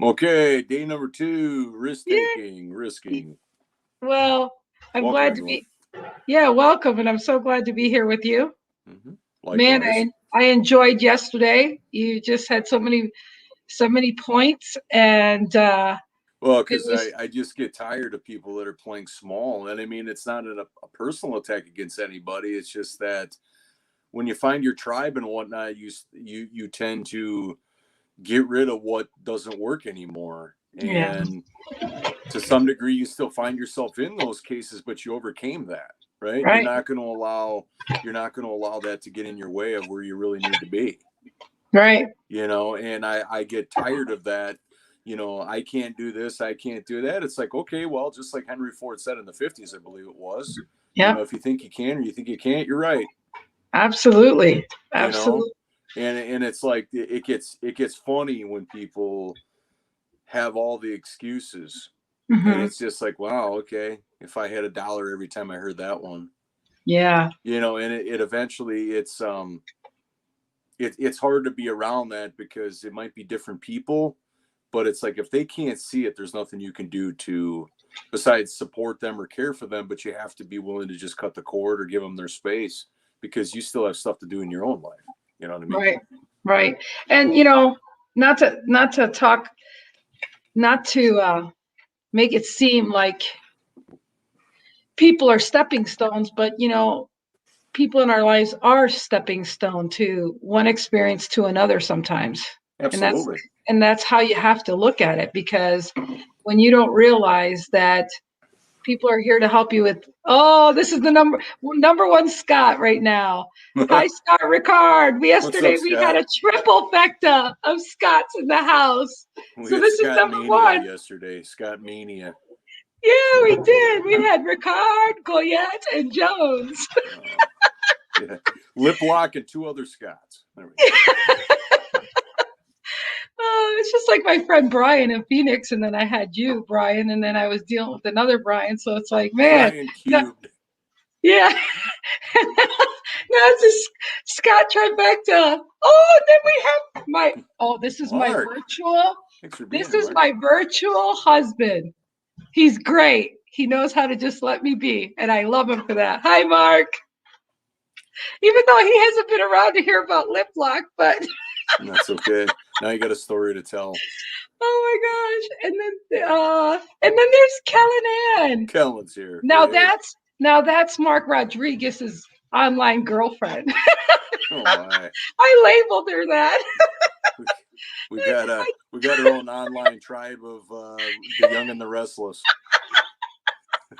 Okay, day number 2, risk Yeah. taking, risking. Well, I'm Welcome, glad to everyone. be. Yeah, welcome, and I'm so glad to be here with you, man. Likewise. I enjoyed yesterday. You just had so many points, and Well, it because was I just get tired of people that are playing small. And I mean, it's not a personal attack against anybody. It's just that when you find your tribe and whatnot, you tend to get rid of what doesn't work anymore. yeah, And to some degree, you still find yourself in those cases, but you overcame that, right? right, You're not going to allow that to get in your way of where you really need to be, right, and I get tired of that. I can't do this, I can't do that. It's like, okay, well, just like Henry Ford said in the 50s, I believe it was, yep, if you think you can or you think you can't, you're right. absolutely, you know absolutely, and it's like it gets funny when people have all the excuses, and hmm it's just like, wow, okay, if I had $1 every time I heard that one, yeah, and it eventually it's hard to be around that because it might be different people, but it's like if they can't see it, there's nothing you can do to besides support them or care for them, but you have to be willing to just cut the cord or give them their space because you still have stuff to do in your own life. You know what I mean? right, right, and not to make it seem like people are stepping stones, but people in our lives are stepping stone to one experience to another sometimes. And that's Absolutely. and that's how you have to look at it, because when you don't realize that people are here to help you with, oh, this is the number one Scott right now. Hi, Scott Ricard. What's up, Yesterday we had Scott? a triple fecta of Scots in the house. We So had this is Scott number Mania one. yesterday. Scott Mania. Yeah, we did. We had Ricard, Goyette, and Jones. Yeah. Lip Lock and 2 other Scots. There we go. Oh, it's just like my friend Brian in Phoenix, and then I had you, Brian, and then I was dealing with another Brian. So it's like, man, Brian no, cubed. yeah. Now it's a Scott trifecta. Oh, then we have this is my Mark, virtual, thanks for being this here, is Mark. my virtual husband. He's great. He knows how to just let me be, and I love him for that. Hi, Mark. Even though he hasn't been around to hear about lip lock, but And that's okay. Now you got a story to tell. oh my gosh. And then there's Kellen Ann. Kellen's here. Now Hey. that's Mark Rodriguez's online girlfriend. Oh my. I labeled her that. We got our own online tribe of the young and the restless.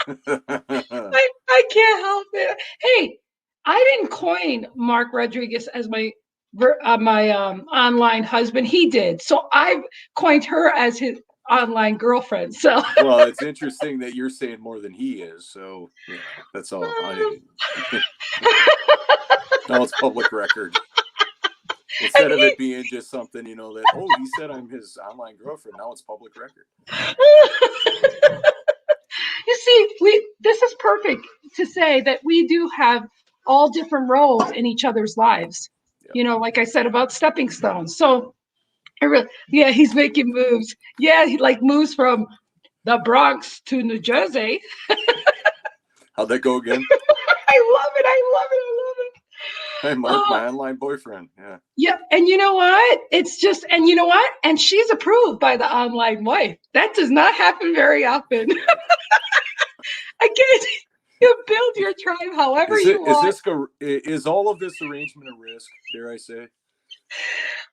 I can't help it. Hey, I didn't coin Mark Rodriguez as my online husband. He did. So I coined her as his online girlfriend. So Well, it's interesting that you're saying more than he is. So, that's all. No, it's public record. Instead of it being just something, that, oh, he said I'm his online girlfriend. Now it's public record. you see, this is perfect to say that we do have all different roles in each other's lives. Yep. Like I said about stepping stones. So he's making moves. Yeah, he like moves from the Bronx to New Jersey. How'd that go again? I love it. I love it. I love it. Hey, Mark, my online boyfriend. Yeah. Yeah. And you know what? And you know what? And she's approved by the online wife. That does not happen very often. Again, you build your tribe however you want. Is all of this arrangement a risk, dare I say?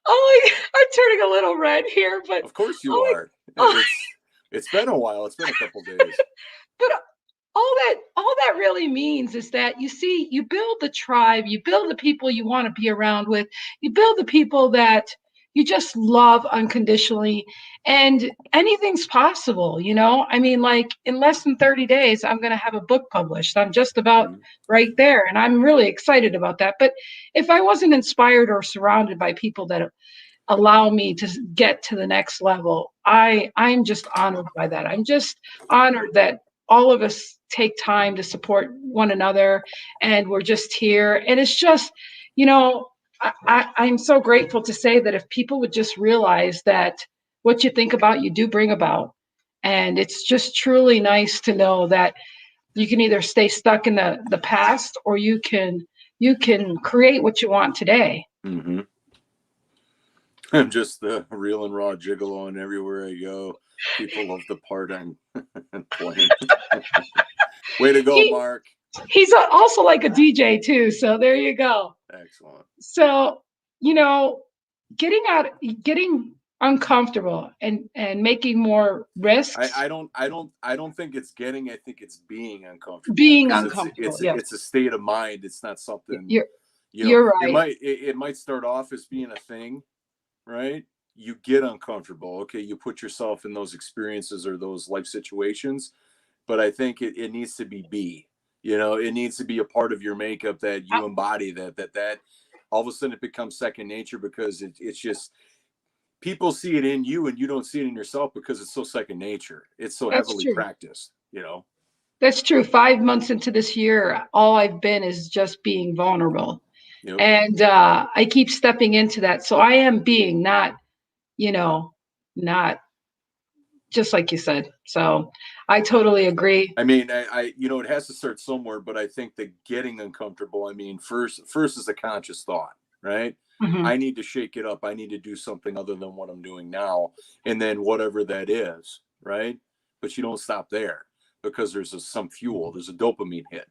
Oh, I'm turning a little red here, but of course you are. It's been a while. It's been a couple days. But all that really means is that you build the tribe, you build the people you want to be around with, you build the people that you just love unconditionally, and anything's possible. I mean, like in less than 30 days, I'm going to have a book published. I'm just about right there, and I'm really excited about that. But if I wasn't inspired or surrounded by people that allow me to get to the next level, I'm just honored by that. I'm just honored that all of us take time to support one another, and we're just here. And it's just, I'm so grateful to say that if people would just realize that what you think about, you do bring about. And it's just truly nice to know that you can either stay stuck in the past, or you can create what you want today. Mm-hmm. I'm just the real and raw gigolo, and everywhere I go, people love the part I'm playing. Way to go, He Mark. he's also like a DJ too, so there you go. Excellent. So, you know, getting uncomfortable and making more risks. I don't think it's getting. I think it's being uncomfortable, Being because uncomfortable, yes. it's a state of mind. It's not something, You're you know. you're It right. might start off as being a thing, right? You get uncomfortable. Okay, you put yourself in those experiences or those life situations, but I think it needs to be. You know, it needs to be a part of your makeup that Uh, you embody. That all of a sudden it becomes second nature, because it's just people see it in you and you don't see it in yourself because it's so second nature. It's so That's heavily true. practiced, you know. That's true. 5 months into this year, all I've been is just being vulnerable. Yep. And I keep stepping into that. So I am being, not, you know, not just like you said. So I totally agree. I mean, you know, it has to start somewhere, but I think that getting uncomfortable, I mean, first is a conscious thought, right? Hmm. I need to shake it up. I need to do something other than what I'm doing now. And then whatever that is, right? But you don't stop there, because some fuel, there's a dopamine hit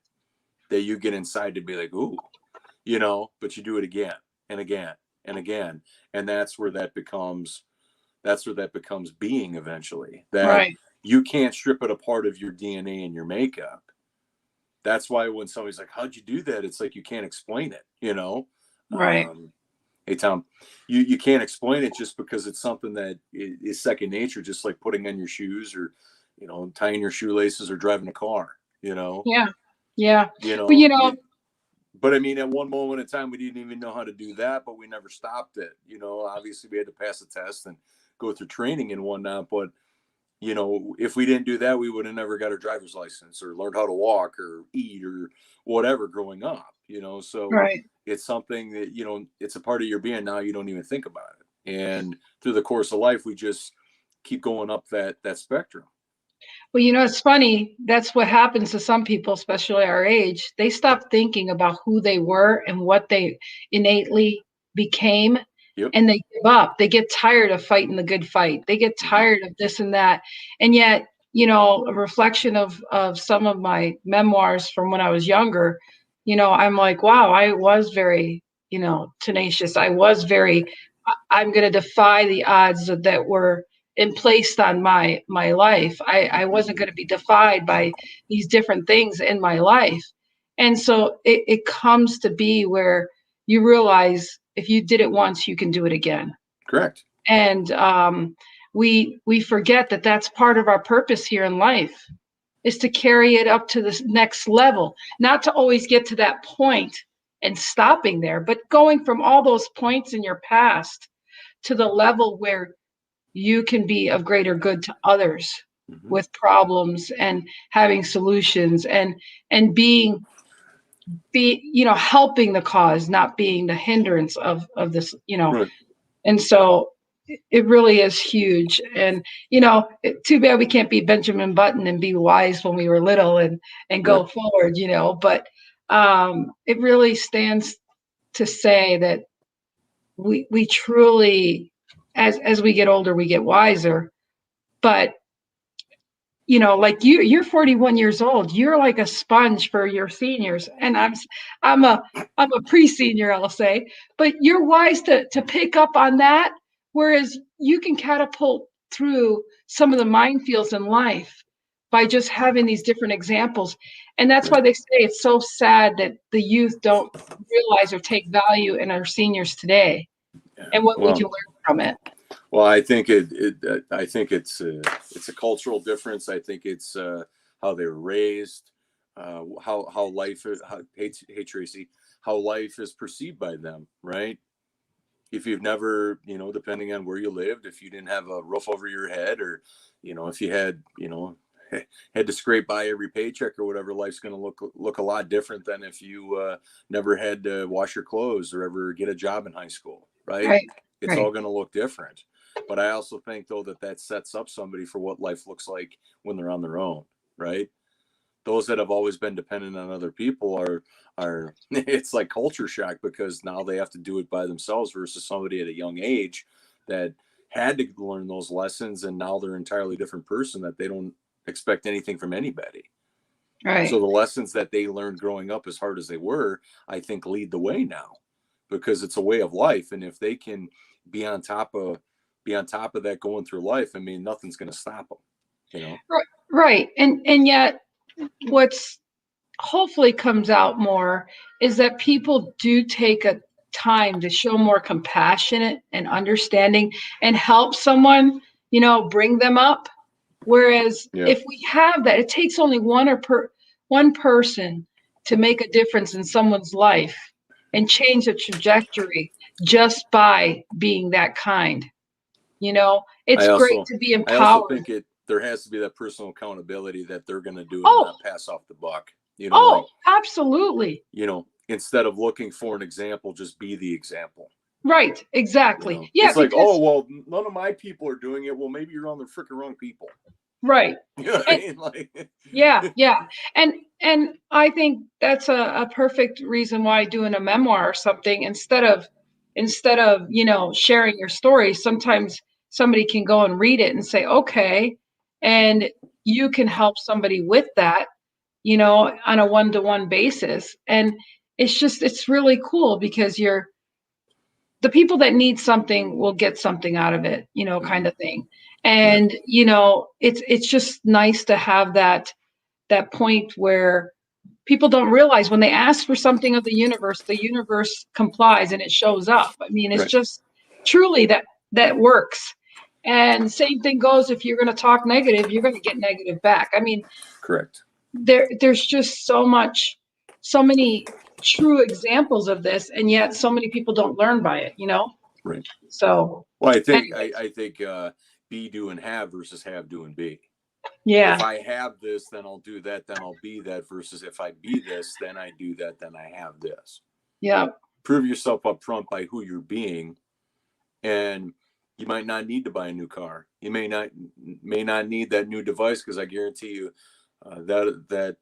that you get inside to be like, ooh, you know, but you do it again and again and again. And that's where that becomes being eventually. That Right. you can't strip it apart of your DNA and your makeup. That's why when somebody's like, how'd you do that? It's like, you can't explain it, you know? Right. Hey, Tom, you can't explain it, just because it's something that is second nature, just like putting on your shoes, or, you know, tying your shoelaces, or driving a car, you know? Yeah. Yeah. You But know, but I mean, at one moment in time, we didn't even know how to do that, but we never stopped it. You know, obviously we had to pass a test and go through training and whatnot. But, you know, if we didn't do that, we would have never got our driver's license, or learned how to walk or eat or whatever growing up, you know. So right. it's something that, you know, it's a part of your being now. You don't even think about it. And through the course of life, we just keep going up that spectrum. Well, you know, it's funny. That's what happens to some people, especially our age. They stop thinking about who they were and what they innately became, Yep. and they give up. They get tired of fighting the good fight. They get Mm-hmm. tired of this and that. And yet, you know, a reflection of some of my memoirs from when I was younger, you know, I'm like, wow, I was very, you know, tenacious. I was very, I'm going to defy the odds that were and placed on my life. I wasn't going to be defied by these different things in my life. And so it comes to be where you realize if you did it once, you can do it again. Correct. And we forget that that's part of our purpose here in life, is to carry it up to the next level, not to always get to that point and stopping there, but going from all those points in your past to the level where you can be of greater good to others Mm-hmm. with problems and having solutions and you know, helping the cause, not being the hindrance of this, you know. Right. And so it really is huge. And you know, too bad we can't be Benjamin Button and be wise when we were little and Right. go forward, you know. But it really stands to say that we truly, as we get older, we get wiser. But you know, like you're 41 years old. You're like a sponge for your seniors, and I'm a I'm a pre-senior, I'll say. But you're wise to pick up on that, whereas you can catapult through some of the minefields in life by just having these different examples. And that's Right. why they say it's so sad that the youth don't realize or take value in our seniors today Yeah. and what we Well, can learn from it. Well, I think I think it's a cultural difference. I think it's how they were raised, how life hey Tracy, how life is perceived by them. Right? If you've never, you know, depending on where you lived, if you didn't have a roof over your head, or, you know, if you had, you know, had to scrape by every paycheck or whatever, life's going to look a lot different than if you never had to wash your clothes or ever get a job in high school. Right? Right. It's Right. all going to look different. But I also think, though, that sets up somebody for what life looks like when they're on their own, right? Those that have always been dependent on other people are it's like culture shock, because now they have to do it by themselves versus somebody at a young age that had to learn those lessons, and now they're an entirely different person that they don't expect anything from anybody. Right. So the lessons that they learned growing up, as hard as they were, I think lead the way now, because it's a way of life. And if they can be on top of that going through life, I mean, nothing's going to stop them, you know? Right. And yet what's hopefully comes out more is that people do take a time to show more compassionate and understanding and help someone, bring them up. Whereas if we have that, it takes only one person to make a difference in someone's life and change the trajectory just by being that kind. It's great to be empowered. I also think there has to be that personal accountability that they're going to do it and not pass off the buck. Absolutely. Instead of looking for an example, just be the example. Right. Exactly. Yeah. It's like, oh, well, none of my people are doing it. Well, maybe you're on the freaking wrong people. Right. You know what I mean? Like, yeah. And I think that's a perfect reason why doing a memoir or something, instead of sharing your story, sometimes somebody can go and read it and say, okay, and you can help somebody with that, on a one-to-one basis. And it's really cool, because the people that need something will get something out of it, kind of thing. And, it's just nice to have that point where people don't realize when they ask for something of the universe complies and it shows up. I mean, it's just truly that works. And same thing goes, if you're going to talk negative, you're going to get negative back. I mean, correct. There's just so many true examples of this, and yet so many people don't learn by it, Right. So, well, I think be, do, and have versus have, do, and be. Yeah. If I have this, then I'll do that, then I'll be that, versus if I be this, then I do that, then I have this. Yeah. Prove yourself up front by who you're being, and you might not need to buy a new car. You may not need that new device, because I guarantee you that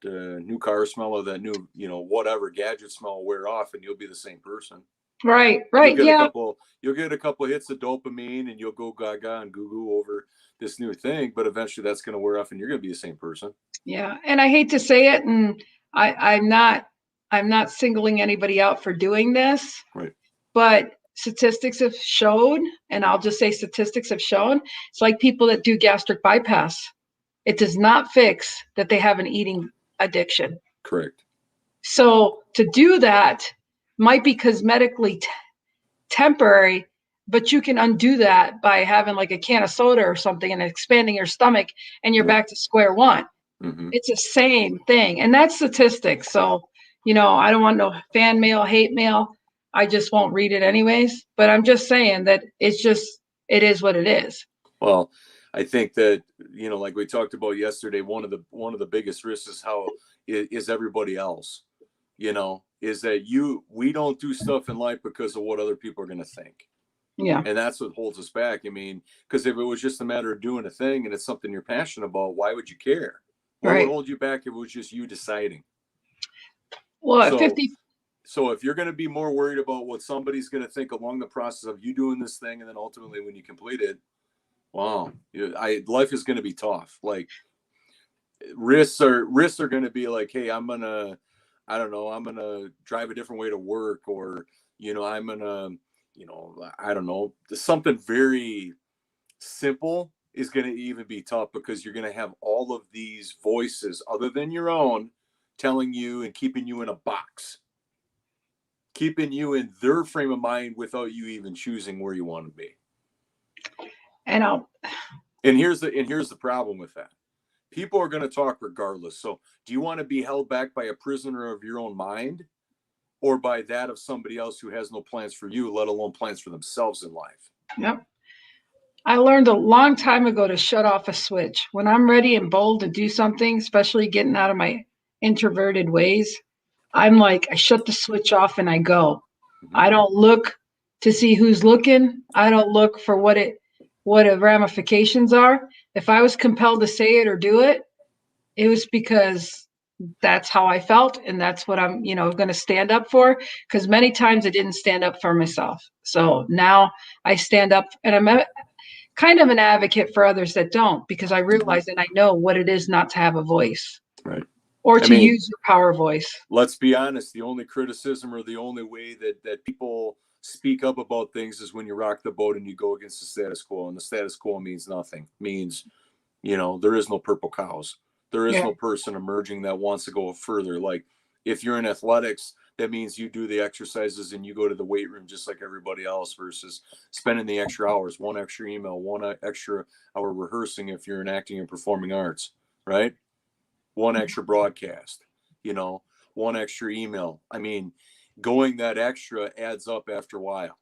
new car smell or that new, whatever gadget smell will wear off, and you'll be the same person. Right. You'll get a couple hits of dopamine, and you'll go gaga and goo-goo over this new thing, but eventually that's going to wear off, and you're going to be the same person. Yeah. And I hate to say it, and I'm not singling anybody out for doing this. Right. But statistics have shown, and I'll just say statistics have shown, it's like people that do gastric bypass. It does not fix that they have an eating addiction. Correct. So to do that might be cosmetically temporary, but you can undo that by having like a can of soda or something and expanding your stomach, and you're back to square one. Mm-hmm. It's the same thing. And that's statistics. So, I don't want no fan mail, hate mail. I just won't read it anyways. But I'm just saying that it is what it is. Well, I think that, like we talked about yesterday, one of the biggest risks is how is everybody else, is that we don't do stuff in life because of what other people are going to think. Yeah. And that's what holds us back. I mean, because if it was just a matter of doing a thing and it's something you're passionate about, why would you care? What would hold you back if it was just you deciding? Well, So if you're going to be more worried about what somebody's going to think along the process of you doing this thing, and then ultimately when you complete it, wow, life is going to be tough. Like risks are going to be like, hey, I'm going to drive a different way to work, or, I'm going to, something very simple is going to even be tough, because you're going to have all of these voices other than your own telling you and keeping you in a box, keeping you in their frame of mind without you even choosing where you want to be. And here's the problem with that. People are going to talk regardless. So do you want to be held back by a prisoner of your own mind, or by that of somebody else who has no plans for you, let alone plans for themselves in life? Yep. I learned a long time ago to shut off a switch. When I'm ready and bold to do something, especially getting out of my introverted ways, I'm like, I shut the switch off and I go. Mm-hmm. I don't look to see who's looking. I don't look for what what the ramifications are. If I was compelled to say it or do it, it was because that's how I felt, and that's what I'm, going to stand up for. Because many times I didn't stand up for myself. So now I stand up, and I'm kind of an advocate for others that don't, because I realize and I know what it is not to have a voice. Right. Or to use your power voice. Let's be honest. The only criticism or the only way that people speak up about things is when you rock the boat and you go against the status quo. And the status quo means nothing. Means, there is no purple cows. There is no person emerging that wants to go further. Like if you're in athletics, that means you do the exercises and you go to the weight room just like everybody else, versus spending the extra hours, one extra email, one extra hour rehearsing if you're in acting and performing arts, right? One extra broadcast, one extra email. I mean, going that extra adds up after a while.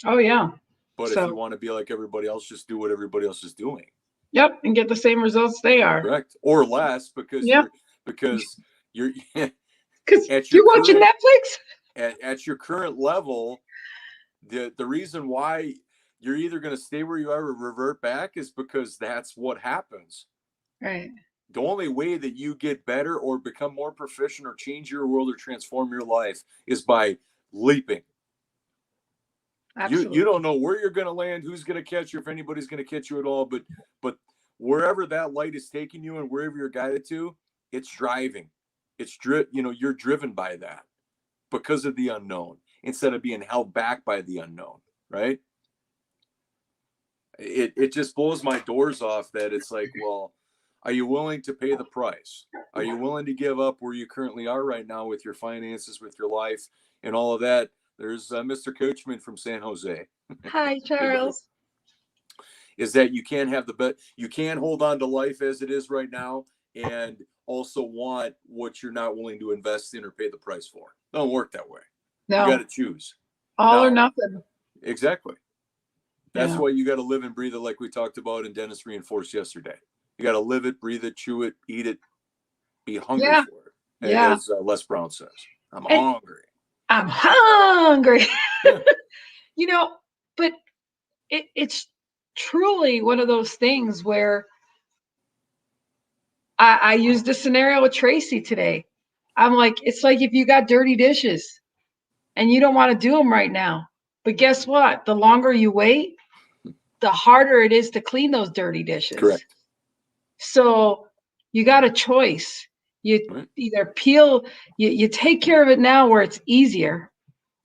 Oh, yeah. But if you want to be like everybody else, just do what everybody else is doing. Yep, and get the same results they are. Correct. Or less, because you're because you're watching Netflix. At your current level, the reason why you're either going to stay where you are or revert back is because that's what happens. Right. The only way that you get better or become more proficient or change your world or transform your life is by leaping. Absolutely. You don't know where you're going to land, who's going to catch you, if anybody's going to catch you at all. But wherever that light is taking you and wherever you're guided to, it's driving. You're driven by that because of the unknown instead of being held back by the unknown, right? It just blows my doors off that it's like, well, are you willing to pay the price? Are you willing to give up where you currently are right now with your finances, with your life, and all of that? There's Mr. Coachman from San Jose. Hi, Charles. Is that you can't have you can't hold on to life as it is right now and also want what you're not willing to invest in or pay the price for. It don't work that way. No. You got to choose. All or nothing. Exactly. That's why you got to live and breathe it, like we talked about and Dennis reinforced yesterday. You got to live it, breathe it, chew it, eat it, be hungry for it. As Les Brown says, I'm hungry. I'm hungry. Yeah. But it's truly one of those things where I used a scenario with Tracy today. I'm like, it's like if you got dirty dishes and you don't want to do them right now. But guess what? The longer you wait, the harder it is to clean those dirty dishes. Correct. So you got a choice. You either peel, you take care of it now where it's easier,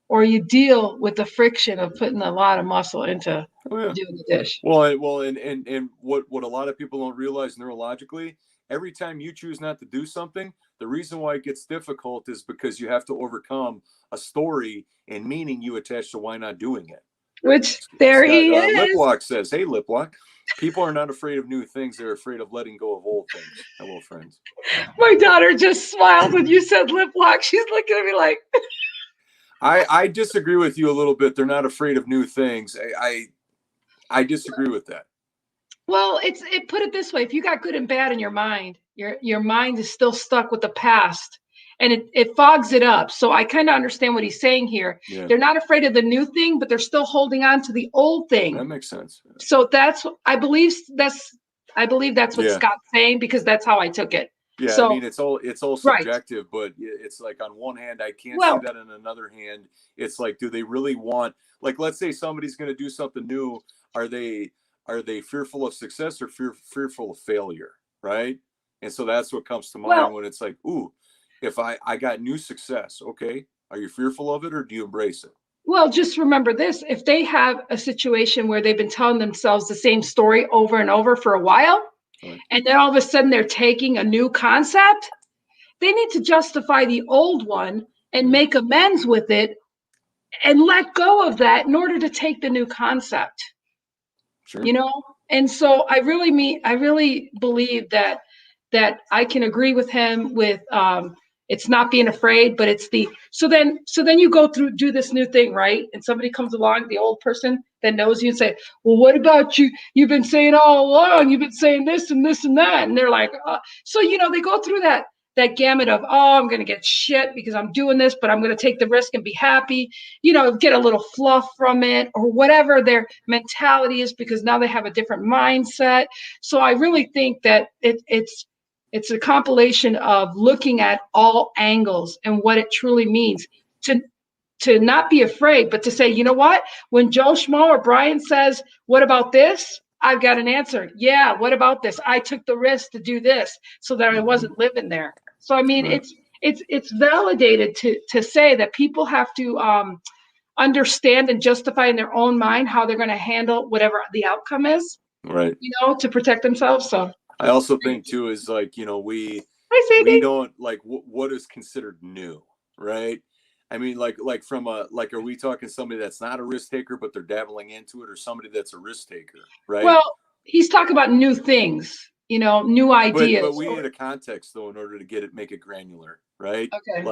or you deal with the friction of putting a lot of muscle into doing the dish. Well, and what a lot of people don't realize neurologically, every time you choose not to do something, the reason why it gets difficult is because you have to overcome a story and meaning you attach to why not doing it. Which there he is. Liplock says, hey, Liplock, people are not afraid of new things. They're afraid of letting go of old things. Hello, friends. My daughter just smiled when you said Liplock. She's looking at me like... I disagree with you a little bit. They're not afraid of new things. I disagree with that. Well, put it this way. If you got good and bad in your mind, your mind is still stuck with the past and it fogs it up. So I kind of understand what he's saying here. Yeah. They're not afraid of the new thing, but they're still holding on to the old thing. That makes sense. So I believe that's what Scott's saying, because that's how I took it. Yeah, so, I mean, it's all subjective, but it's like on one hand, I can't see that. On another hand, it's like, do they really want, like, let's say somebody's going to do something new. Are they fearful of success or fearful of failure? Right. And so that's what comes to mind when it's like, ooh, if I got new success, okay, are you fearful of it or do you embrace it? Well, just remember this. If they have a situation where they've been telling themselves the same story over and over for a while, and then all of a sudden they're taking a new concept, they need to justify the old one and make amends with it and let go of that in order to take the new concept. Sure. And so I really believe that I can agree with him with it's not being afraid, but it's so then you go through, do this new thing, right? And somebody comes along, the old person that knows you, and say, well, what about you? You've been saying all along, you've been saying this and this and that. And they're like, so, they go through that that gamut of, oh, I'm going to get shit because I'm doing this, but I'm going to take the risk and be happy, you know, get a little fluff from it, or whatever their mentality is, because now they have a different mindset. So I really think that it's a compilation of looking at all angles and what it truly means to not be afraid, but to say, you know what? When Joe Schmo or Brian says, what about this? I've got an answer. Yeah, what about this? I took the risk to do this so that I wasn't living there. So I mean, Right. it's validated to say that people have to understand and justify in their own mind how they're going to handle whatever the outcome is, Right. you know, to protect themselves. So I also think too is like, you know, we Sadie. don't like what is considered new, right? I mean, like from a like, are we talking somebody that's not a risk taker but they're dabbling into it, or somebody that's a risk taker, right? Well, he's talking about new things, you know, new But ideas. we need a context though in order to get it, make it granular, right? Okay.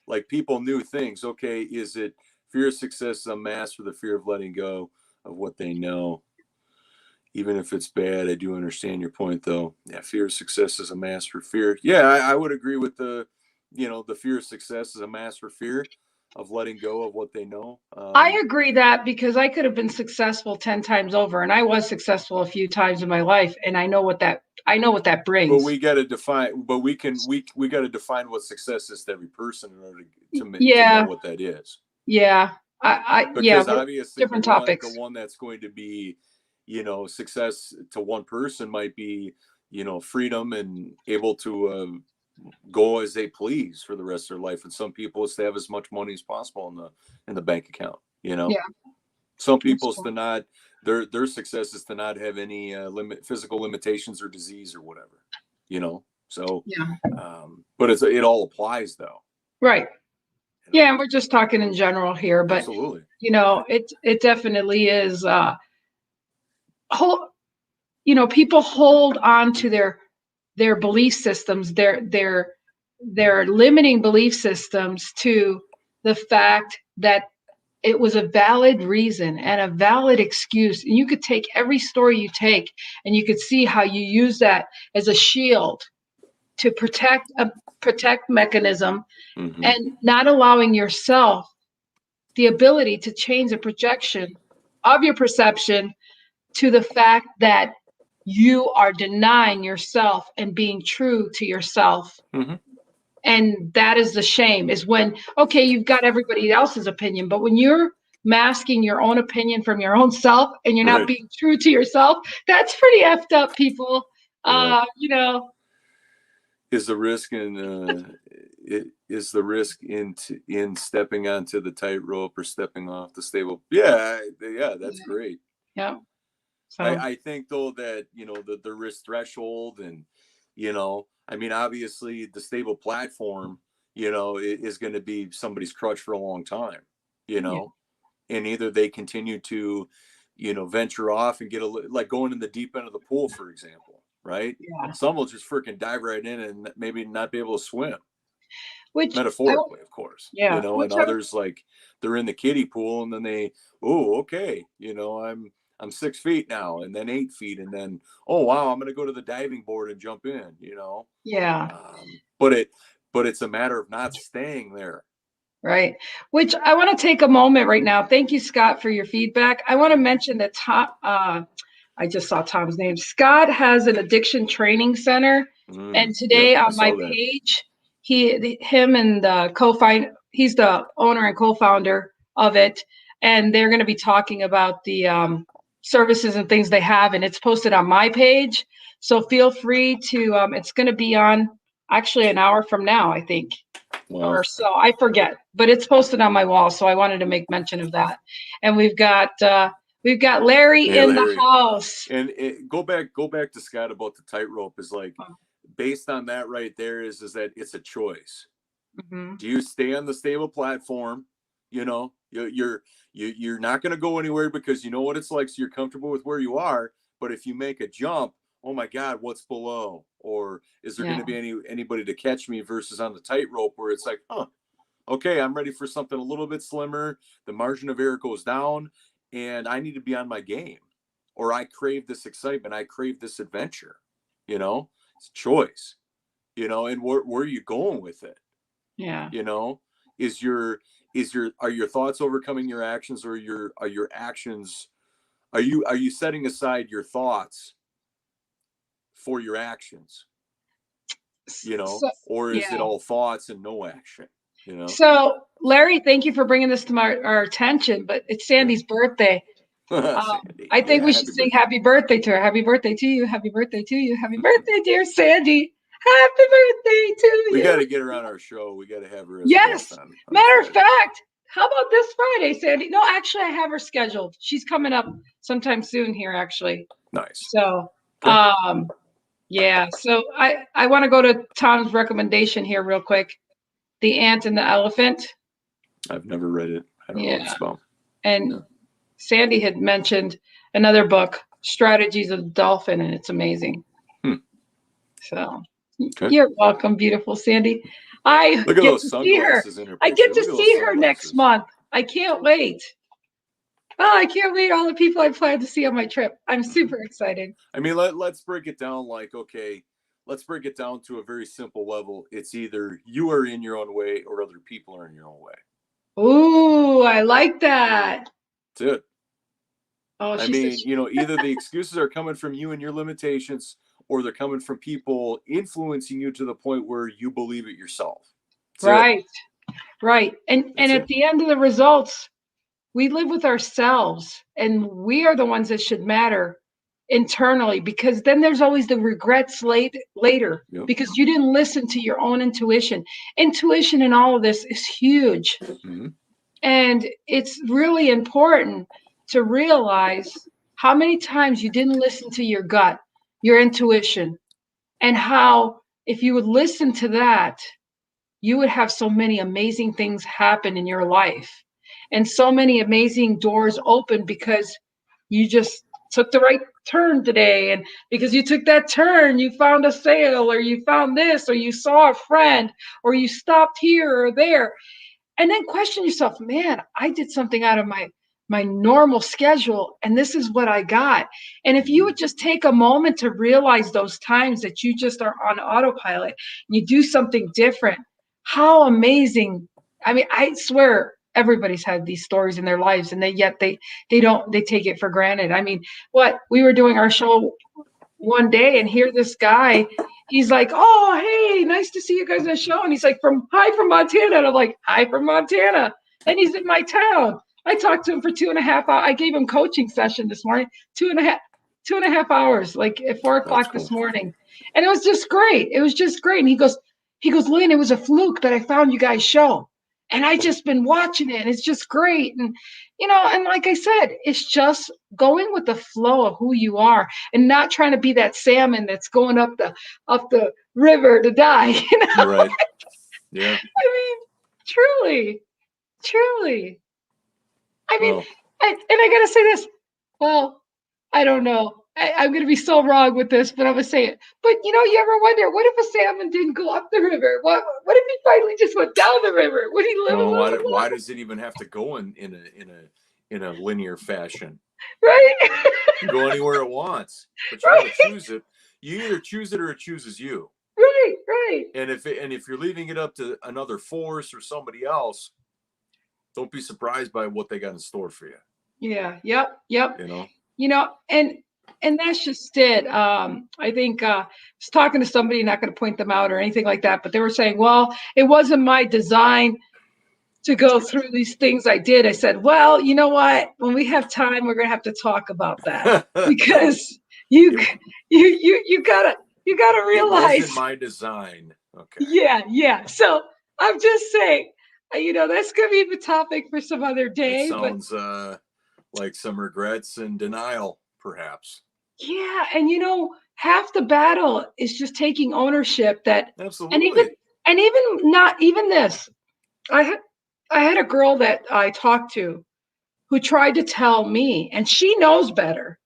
Like people new things. Okay, is it fear of success is a mask for the fear of letting go of what they know? Even if it's bad, I do understand your point, though. Yeah, fear of success is a mask for fear. Yeah, I would agree with the, you know, the fear of success is a mask for fear of letting go of what they know. I agree that because I could have been successful 10 times over, and I was successful a few times in my life, and I know what that But brings. we got to define. But we got to define what success is to every person in order to know Yeah, what that is. yeah. Yeah, Because we're obviously different topics. the one that's going to be, you know, success to one person might be, you know, freedom and able to go as they please for the rest of their life. And some people is to have as much money as possible in the bank account. You know, Yeah, some that's people's cool. to not their success is to not have any physical limitations or disease or whatever. You know, so Yeah, but it all applies though. right. You Yeah, know, and we're just talking in general here, but absolutely. you know, it definitely is whole, you know, people hold on to their belief systems, their limiting belief systems, to the fact that it was a valid reason and a valid excuse. And you could take every story you take and you could see how you use that as a shield to protect mechanism, Mm-hmm. and not allowing yourself the ability to change the projection of your perception to the fact that you are denying yourself and being true to yourself. Mm-hmm. And that is the shame, is when, okay, you've got everybody else's opinion, but when you're masking your own opinion from your own self and you're not Right. being true to yourself, that's pretty effed up, people. Yeah. You know, Is the risk in is the risk in stepping onto the tightrope or stepping off the stable? Yeah, yeah, that's yeah, great. yeah. So I think though that, you know, the risk threshold and, you know, I mean, obviously the stable platform, you know, is going to be somebody's crutch for a long time, you yeah, know, and either they continue to, you know, venture off and get like going in the deep end of the pool, for example, right? yeah. Some will just freaking dive right in and maybe not be able to swim, Which I, metaphorically, of course, you yeah, know, and which I, others like they're in the kiddie pool and then they, oh, okay, you know, I'm 6 feet now and then 8 feet and then, oh wow, I'm gonna go to the diving board and jump in, you know. yeah. But it's a matter of not staying there. Right. Which I want to take a moment right now. Thank you, Scott, for your feedback. I want to mention that Tom, I just saw Tom's name. Scott has an addiction training center. And Yep, today I on my saw that. page, him and the he's the owner and co-founder of it. And they're going to be talking about the services and things they have. And it's posted on my page. So feel free to, it's going to be on actually an hour from now, I think, Wow. or so. I forget, but it's posted on my wall, so I wanted to make mention of that. And we've got Larry Hey in the Larry. house. And go back to Scott about the tightrope is like based on that right there is that it's a choice. Mm-hmm. Do you stay on the stable platform? You know, you're not going to go anywhere because you know what it's like. So you're comfortable with where you are. But if you make a jump, oh my God, what's below? Or is there going Yeah, to be anybody to catch me? Versus on the tightrope where it's like, huh, okay, I'm ready for something a little bit slimmer. The margin of error goes down, and I need to be on my game. Or I crave this excitement. I crave this adventure. You know, it's a choice. you know, and where are you going with it? Yeah. You know, are your thoughts overcoming your actions, or are your actions, are you setting aside your thoughts for your actions, you know, So, or is it yeah. all thoughts and no action, you know? So, Larry, thank you for bringing this to our attention, but it's Sandy's birthday. Sandy. I think Yeah, we should happy sing birthday. happy birthday to her. Happy birthday to you. Happy birthday to you. Happy birthday, dear Sandy. Happy birthday to We got you. to get her on our show. We got to have her as a Yes. guest on Matter of Friday. fact, how about this Friday, Sandy? No, actually, I have her scheduled. She's coming up sometime soon here, actually. Nice. So, Okay. yeah. So I want to go to Tom's recommendation here real quick. The Ant and the Elephant. I've never read it. I don't know what it's about. And Yeah. Sandy had mentioned another book, Strategies of the Dolphin, and it's amazing. So Okay. you're welcome, beautiful Sandy. I Look at get those to see her. sunglasses in her I picture. get to Look at see those her next sunglasses. month. I can't wait. Oh, I can't wait. All the people I plan to see on my trip. I'm super excited. I mean, let's break it down like, okay, let's break it down to a very simple level. It's either you are in your own way or other people are in your own way. Ooh, I like that. That's it. Oh, I mean, you know, either the excuses are coming from you and your limitations, or they're coming from people influencing you to the point where you believe it yourself. That's right, it. right. And at the end of the results, we live with ourselves, and we are the ones that should matter internally, because then there's always the regrets later Yep. because you didn't listen to your own intuition. Intuition in all of this is huge. Mm-hmm. And it's really important to realize how many times you didn't listen to your gut, your intuition, and how if you would listen to that, you would have so many amazing things happen in your life and so many amazing doors open because you just took the right turn today. And because you took that turn, you found a sale, or you found this, or you saw a friend, or you stopped here or there. And then question yourself, man, I did something out of my normal schedule, and this is what I got. And if you would just take a moment to realize those times that you just are on autopilot and you do something different, how amazing. I mean, I swear everybody's had these stories in their lives, and they take it for granted. I mean, what we were doing our show one day, and here this guy, he's like, oh, hey, nice to see you guys on the show. And he's like, hi from Montana. And I'm like, hi from Montana. And he's in my town. I talked to him for 2.5 hours. I gave him coaching session this morning, 2.5 hours, like at 4 o'clock this morning. And it was just great. It was just great. And he goes, Lynn, it was a fluke that I found you guys' show. And I just been watching it. And it's just great. And, and like I said, it's just going with the flow of who you are and not trying to be that salmon that's going up the river to die. Right. Yeah. I mean, truly. I mean, and I gotta say this. Well, I don't know. I'm going to be so wrong with this, but I'm going to say it. But, you ever wonder, what if a salmon didn't go up the river? What if he finally just went down the river? Would he live a little longer? Why does it even have to go in a linear fashion? Right? It can go anywhere it wants, but you got to choose it. You either choose it or it chooses you. Right. And if you're leaving it up to another force or somebody else, don't be surprised by what they got in store for you. Yeah. Yep. And that's just it. I think I was talking to somebody, not going to point them out or anything like that, but they were saying, well, it wasn't my design to go through these things I did. I said, well, you know what? When we have time, we're going to have to talk about that because you gotta realize it wasn't my design. Okay. Yeah. So I'm just saying, that's going to be the topic for some other day. It sounds like some regrets and denial, perhaps. Yeah, and half the battle is just taking ownership. Absolutely. And even not even this. I had a girl that I talked to who tried to tell me, and she knows better.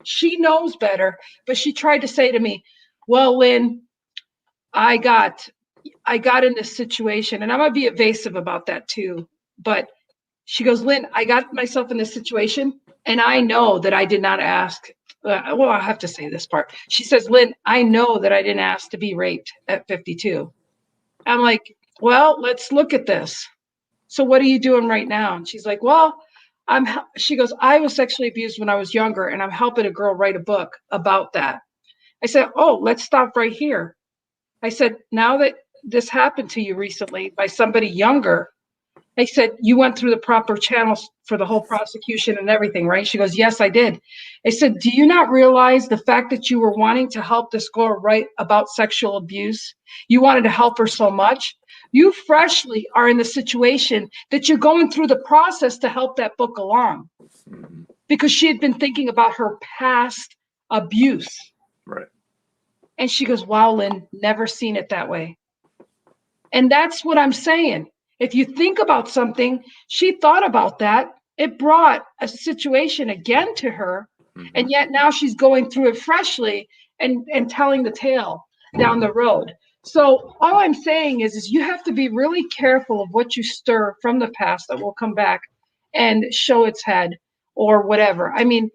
But she tried to say to me, "Well, Lynn, I got in this situation," and I'm gonna be evasive about that too. But she goes, "Lynn, I got myself in this situation, and I know that I did not ask." Well, I have to say this part. She says, "Lynn, I know that I didn't ask to be raped at 52. I'm like, well, let's look at this. So what are you doing right now? And she's like, well, she goes, I was sexually abused when I was younger, and I'm helping a girl write a book about that. I said, oh, let's stop right here. I said, now that this happened to you recently by somebody younger, I said, you went through the proper channels for the whole prosecution and everything, right? She goes, yes, I did. I said, do you not realize the fact that you were wanting to help this girl write about sexual abuse? You wanted to help her so much. You freshly are in the situation that you're going through the process to help that book along, because she had been thinking about her past abuse. Right. And she goes, wow, Lynn, never seen it that way. And that's what I'm saying. If you think about something, she thought about that. It brought a situation again to her. And yet now she's going through it freshly and telling the tale down the road. So all I'm saying is you have to be really careful of what you stir from the past that will come back and show its head or whatever. I mean,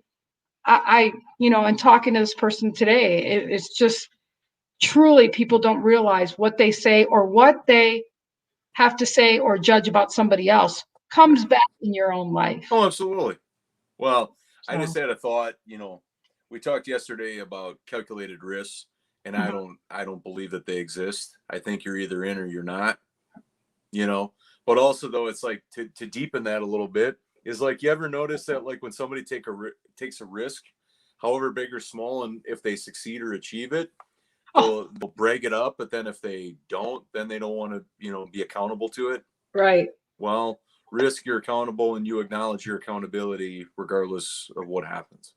I and talking to this person today, it's just truly people don't realize what they say or what they have to say or judge about somebody else comes back in your own life. Oh, absolutely. Well, So. I just had a thought, we talked yesterday about calculated risks, and I don't believe that they exist. I think you're either in or you're not, but also though, it's like to deepen that a little bit is like, you ever notice that like when somebody takes a risk, however big or small, and if they succeed or achieve it, they'll brag it up, but then if they don't, then they don't want to, be accountable to it. Right. Well, risk, you're accountable, and you acknowledge your accountability regardless of what happens.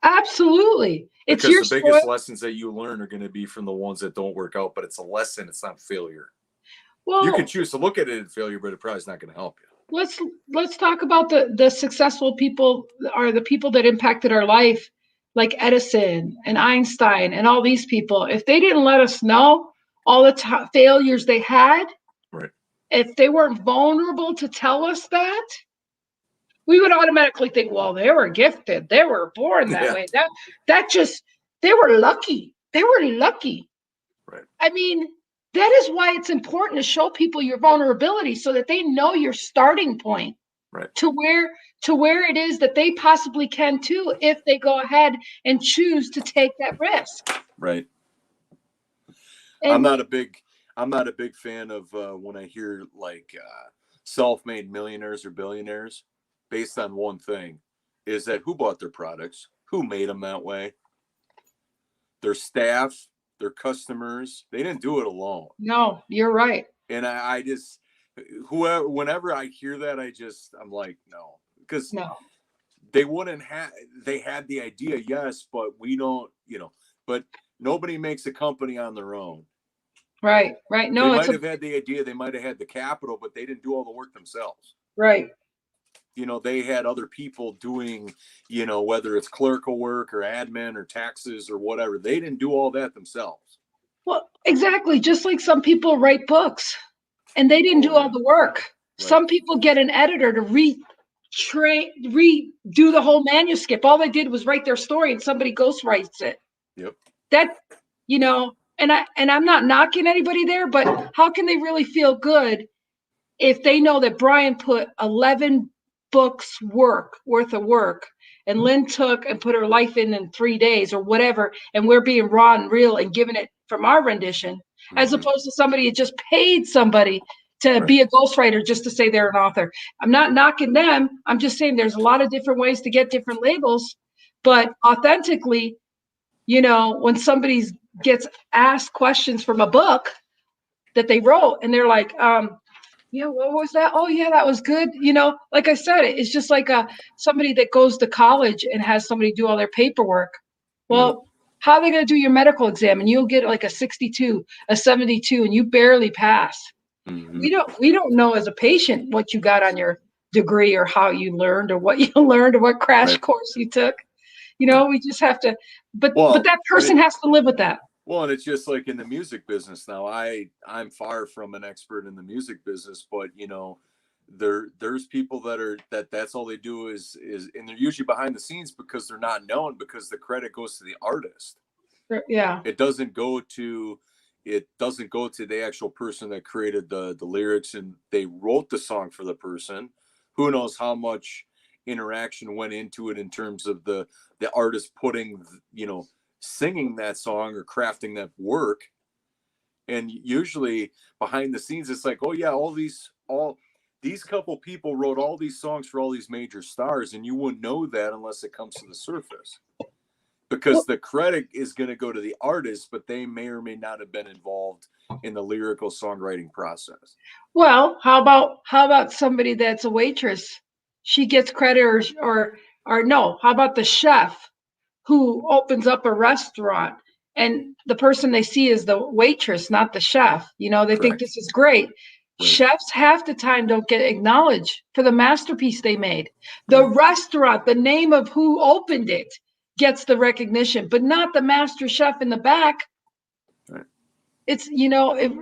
Absolutely. It's because your the biggest lessons that you learn are going to be from the ones that don't work out, but it's a lesson. It's not failure. Well, you can choose to look at it as failure, but it probably is not going to help you. Let's talk about the successful people, or the people that impacted our life, like Edison and Einstein and all these people. If they didn't let us know all the failures they had, right, if they weren't vulnerable to tell us that, we would automatically think, well, they were gifted. They were born that way. They were lucky. They were lucky. Right. I mean, that is why it's important to show people your vulnerability so that they know your starting point. Right. To where it is that they possibly can too, if they go ahead and choose to take that risk. Right. And I'm not a big fan of when I hear like self-made millionaires or billionaires based on one thing, is that who bought their products, who made them that way, their staff, their customers. They didn't do it alone. No, you're right. And I just, whenever I hear that, I'm like, no, because they wouldn't have, they had the idea, yes, but we don't, but nobody makes a company on their own. Right. No, they might have had the idea, they might have had the capital, but they didn't do all the work themselves. Right. They had other people doing, whether it's clerical work or admin or taxes or whatever. They didn't do all that themselves. Well, exactly. Just like some people write books and they didn't do all the work. Right. Some people get an editor to redo the whole manuscript. All they did was write their story and somebody ghostwrites it. Yep. That, and I'm not knocking anybody there, but how can they really feel good if they know that Brian put 11 books worth of work and Lynn took and put her life in 3 days or whatever, and we're being raw and real and giving it from our rendition, as opposed to somebody that just paid somebody to be a ghostwriter just to say they're an author. I'm not knocking them. I'm just saying there's a lot of different ways to get different labels, but authentically, when somebody gets asked questions from a book that they wrote and they're like, what was that? Oh, yeah, that was good. Like I said, it's just like somebody that goes to college and has somebody do all their paperwork. Well, how are they going to do your medical exam? And you'll get like a 62, a 72, and you barely pass. Mm-hmm. We don't know as a patient what you got on your degree or how you learned or what you learned or what crash course you took. We just have to, but that person has to live with that. Well, and it's just like in the music business now. I'm far from an expert in the music business, but there's people that's all they do is, and they're usually behind the scenes because they're not known, because the credit goes to the artist. Yeah. It doesn't go to, it doesn't go to the actual person that created the lyrics and they wrote the song for the person. Who knows how much interaction went into it in terms of the artist putting, singing that song or crafting that work. And usually behind the scenes, it's like, oh yeah, all these couple people wrote all these songs for all these major stars, and you wouldn't know that unless it comes to the surface. Because the credit is going to go to the artist, but they may or may not have been involved in the lyrical songwriting process. Well, how about somebody that's a waitress? She gets credit, or no? How about the chef who opens up a restaurant and the person they see is the waitress, not the chef? They think this is great. Right. Chefs half the time don't get acknowledged for the masterpiece they made. The restaurant, the name of who opened it, gets the recognition, but not the master chef in the back. Right. It's,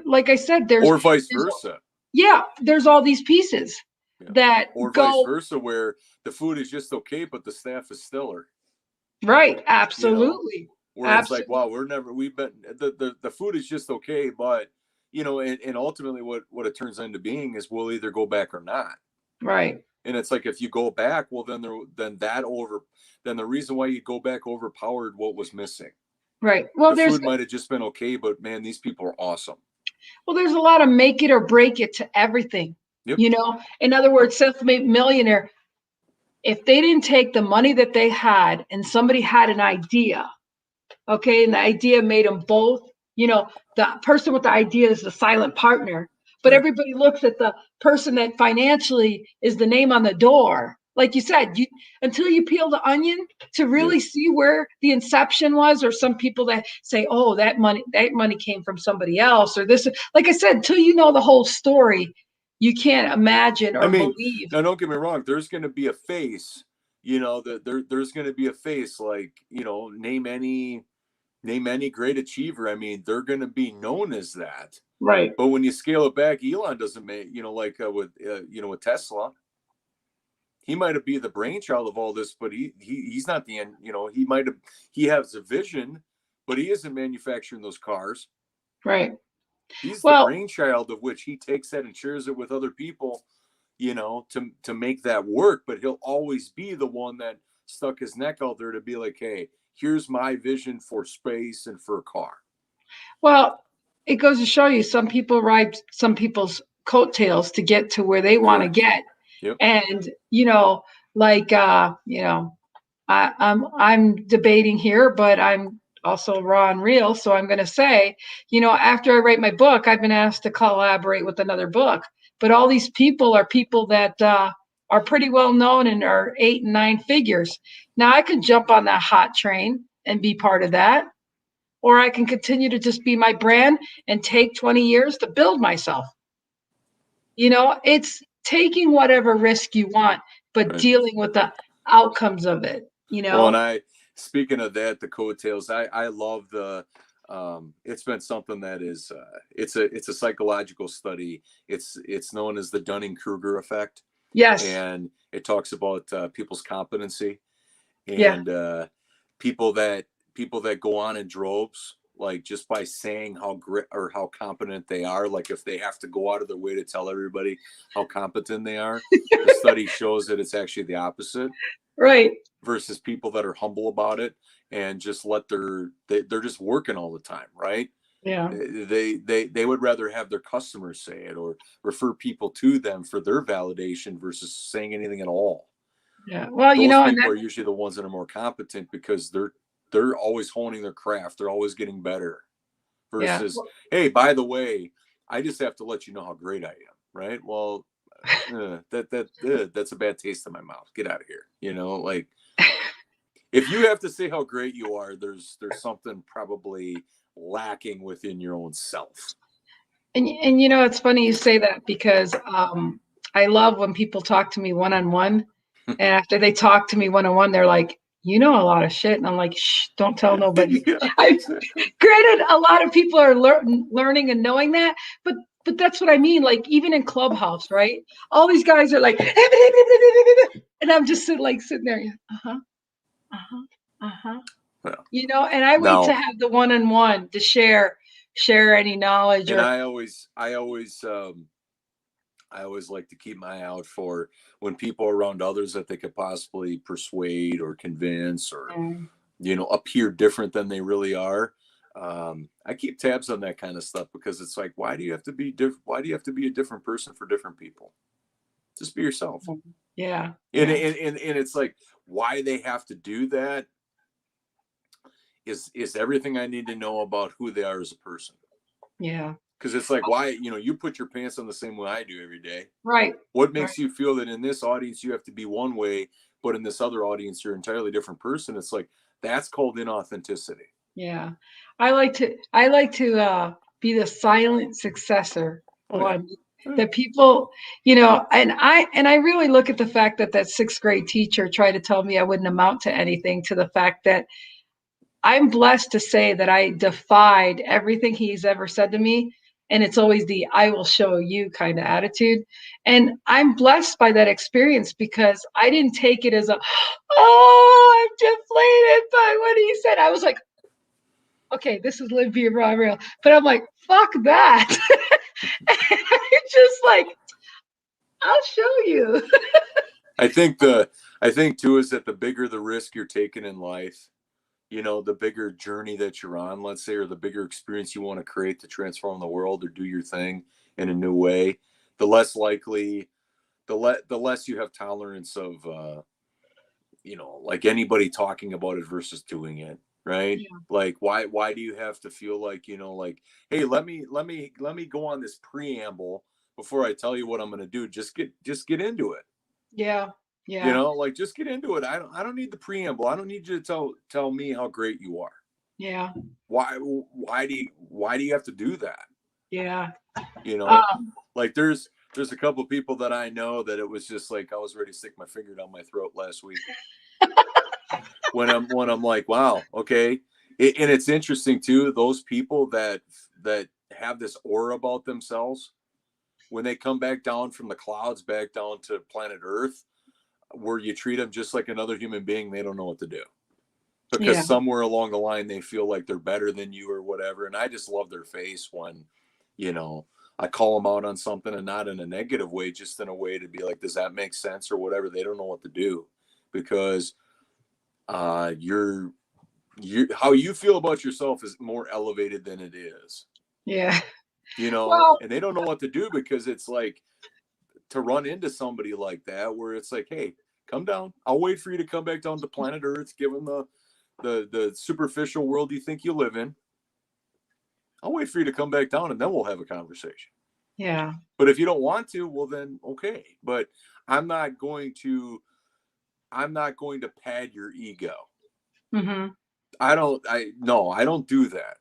like I said, or vice versa. Yeah, there's all these pieces that or go, vice versa, where the food is just okay, but the staff is stellar. Right. Absolutely. Where it's like, wow, we've been, the food is just okay, but and ultimately what it turns into being is we'll either go back or not. Right. And it's like, if you go back, well, then the reason why you go back overpowered what was missing. Right. Well, the food might have just been okay, but man, these people are awesome. Well, there's a lot of make it or break it to everything. Yep. In other words, self-made millionaire, if they didn't take the money that they had and somebody had an idea, okay, and the idea made them both, the person with the idea is the silent partner, but everybody looks at the person that financially is the name on the door. Like you said, until you peel the onion to really see where the inception was, or some people that say, oh, that money came from somebody else, or this, like I said, until you know the whole story, you can't imagine or believe. Now, don't get me wrong. There's going to be a face, there's going to be a face, like, name any great achiever. I mean, they're going to be known as that. Right. But when you scale it back, Elon doesn't make, like with Tesla, he might be the brainchild of all this, but he's not the end. He has a vision, but he isn't manufacturing those cars. Right. He's the brainchild of which he takes that and shares it with other people, to make that work. But he'll always be the one that stuck his neck out there to be like, hey, here's my vision for space and for a car. Well, it goes to show you, some people ride some people's coattails to get to where they want to get. Yep. And, I'm debating here, but I'm also raw and real. So I'm going to say, after I write my book, I've been asked to collaborate with another book, but all these people are people that are pretty well known and are 8 and 9 figures. Now I could jump on that hot train and be part of that, or I can continue to just be my brand and take 20 years to build myself. It's taking whatever risk you want, but dealing with the outcomes of it, Well, and speaking of that, the coattails, I love it's been something that is, it's a psychological study. It's known as the Dunning-Kruger effect. Yes. And it talks about people's competency and people that go on in droves, like just by saying how great or how competent they are. Like if they have to go out of their way to tell everybody how competent they are, the study shows that it's actually the opposite. Right. Versus people that are humble about it and just they're just working all the time. Right. Yeah. They would rather have their customers say it or refer people to them for their validation versus saying anything at all. Yeah. Well, those people are usually the ones that are more competent because they're always honing their craft. They're always getting better versus, hey, by the way, I just have to let you know how great I am. Right. Well, that's a bad taste in my mouth. Get out of here. Like if you have to say how great you are, there's something probably lacking within your own self. And it's funny you say that because I love when people talk to me one-on-one, and after they talk to me one-on-one, they're like, a lot of shit, and I'm like, shh, don't tell nobody. Granted, a lot of people are learning and knowing that, but that's what I mean. Like even in Clubhouse, right? All these guys are like, and I'm just sitting there, and I wait to have the one-on-one to share share any knowledge And or I always like to keep my eye out for when people are around others that they could possibly persuade or convince or, Mm, appear different than they really are. I keep tabs on that kind of stuff because it's like, why do you have to be different? Why do you have to be a different person for different people? Just be yourself. yeah, And, yeah, and it's like, why they have to do that is everything I need to know about who they are as a person. yeah. Because it's like, why, you put your pants on the same way I do every day. Right. What Right. makes you feel that in this audience you have to be one way, but in this other audience you're an entirely different person? It's like, that's called inauthenticity. Yeah. I like to be the silent successor Oh yeah. one that people, and I really look at the fact that that sixth grade teacher tried to tell me I wouldn't amount to anything to the fact that I'm blessed to say that I defied everything he's ever said to me. And it's always the I will show you kind of attitude. And I'm blessed by that experience because I didn't take it as I'm deflated by what he said. I was like, okay, this is Live Be Raw Real. But I'm like, fuck that. And I'm just like, I'll show you. I think too is that the bigger the risk you're taking in life, the bigger journey that you're on, let's say, or the bigger experience you want to create to transform the world or do your thing in a new way, the less likely, the less you have tolerance of, like anybody talking about it versus doing it, right? Yeah. Like, why do you have to feel like, like, hey, let me go on this preamble before I tell you what I'm going to do. Just get into it. Yeah. Yeah. Like, just get into it. I don't need the preamble. I don't need you to tell me how great you are. Yeah. Why do you have to do that? Yeah. You know, Um, like there's a couple of people that I know that it was just like I was ready to stick my finger down my throat last week when I'm like, wow, okay. And it's interesting too, those people that have this aura about themselves, when they come back down from the clouds back down to planet Earth, where you treat them just like another human being, they don't know what to do. yeah. Because somewhere along the line they feel like they're better than you or whatever. And I just love their face when, I call them out on something, and not in a negative way, just in a way to be like, does that make sense or whatever? They don't know what to do because you how you feel about yourself is more elevated than it is, Yeah. Well, and they don't know what to do because it's like to run into somebody like that where it's like, hey, come down. I'll wait for you to come back down to planet Earth, given the superficial world you think you live in. I'll wait for you to come back down and then we'll have a conversation. yeah. But if you don't want to, well then okay. But I'm not going to I'm not going to pad your ego. Mm-hmm. I don't do that.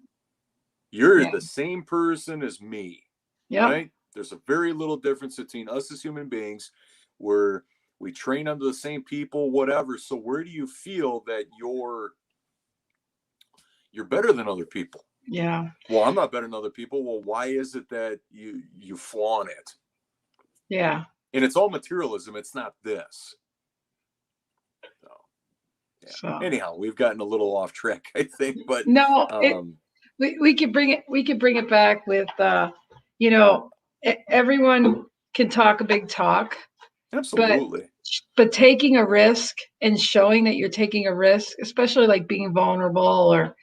You're Yeah. the same person as me, Yep. right? There's a very little difference between us as human beings where we train under the same people, whatever. So where do you feel that you're better than other people? Yeah. Well, I'm not better than other people. Well, why is it that you flaunt it? Yeah. And it's all materialism. It's not this. So, yeah. So Anyhow, we've gotten a little off track, I think, but no, um, we could bring it back with you know, everyone can talk a big talk, but absolutely. taking a risk and showing that you're taking a risk, especially like being vulnerable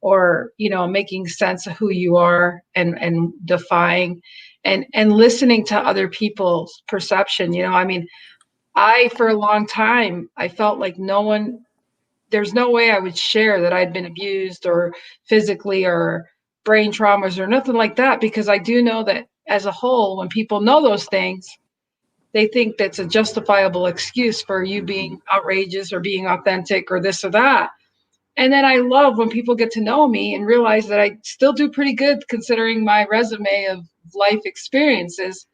or making sense of who you are and defying and listening to other people's perception. I mean, I for a long time I felt like there's no way I would share that I'd been abused or physically or brain traumas or nothing like that, because I do know that as a whole, when people know those things, they think that's a justifiable excuse for you being outrageous or being authentic or this or that. And then I love when people get to know me and realize that I still do pretty good considering my resume of life experiences,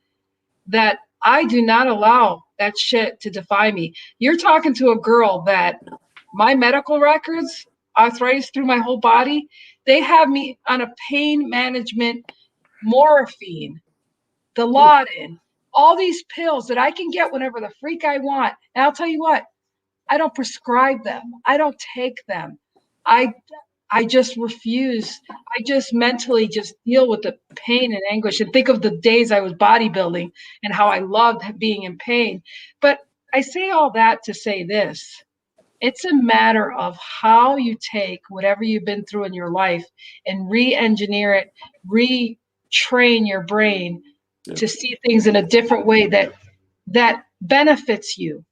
that I do not allow that shit to define me. You're talking to a girl that my medical records, arthritis through my whole body, they have me on a pain management morphine, Ooh, Dilaudid, all these pills that I can get whenever the freak I want. And I'll tell you what, I don't prescribe them. I don't take them. I I just refuse. I just mentally just deal with the pain and anguish and think of the days I was bodybuilding and how I loved being in pain. But I say all that to say this. It's a matter of how you take whatever you've been through in your life and re-engineer it, retrain your brain Yeah. to see things in a different way that benefits you,